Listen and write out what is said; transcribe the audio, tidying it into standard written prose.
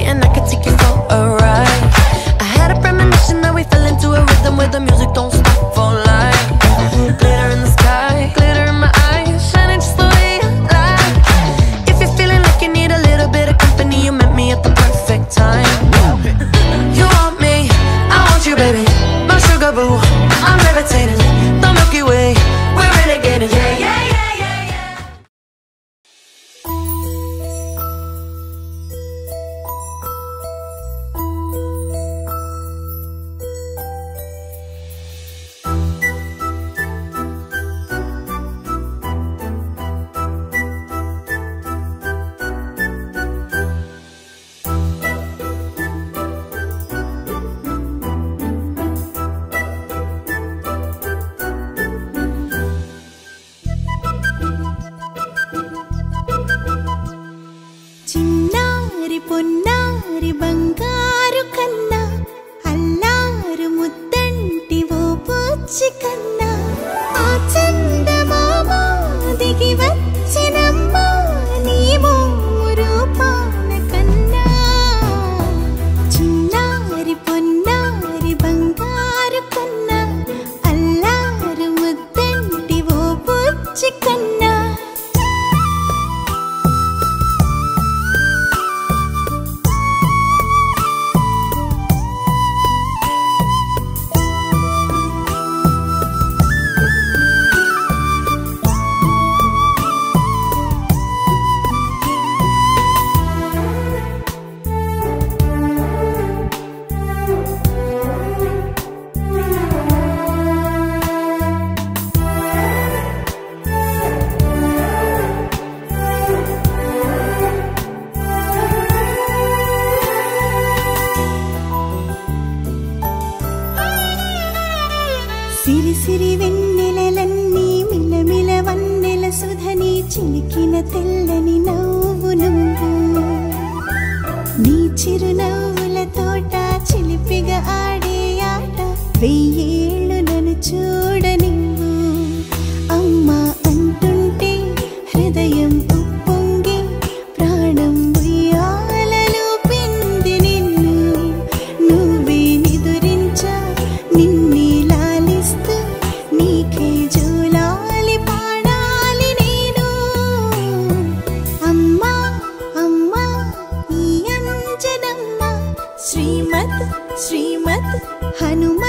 And I could take you for a ride. I had a premonition that we fell into a rhythm where the music don't stop for life. Glitter in the sky, glitter in my eyes, shining just the way you like. If you're feeling like you need a little bit of company, you met me at the perfect time. You want me, I want you, baby. My sugar boo, I'm levitating. The Milky Way, we're renegading. Yeah, yeah, yeah. పొన్నారి బంగారు కన్నా అల్లారు ముద్దంటి ఓ పూచి కన్నా ఆ చందమామ దిగి వచ్చినమ్మా నీ రూపాన కన్నా చిన్నారి పొన్నారి బంగారు కన్నా అల్లారు ముద్దంటి ఓ పూచి కన్నా సిరి సిరి వెన్నెలలన్నీ మిలమిల వన్నెల సుధని చిలికిన తెల్లని నవ్వు నువ్వు నీ చిరునవ్వుల తోట చిలిపిగా ఆడే ఆట వెయ్యేళ్ళు నన్ను చూడనివ్వు అమ్మా అంటుంటే హృదయం ఉప్పొంగి ప్రాణం ఉయ్యాలలో పిండి నిన్ను నువ్వే నిదురించా నిన్నే నీకే జోలాలి పాడాలి నేను అమ్మా అమ్మా ఈ అంజనమ్మ శ్రీమద్ శ్రీమద్ హనుమ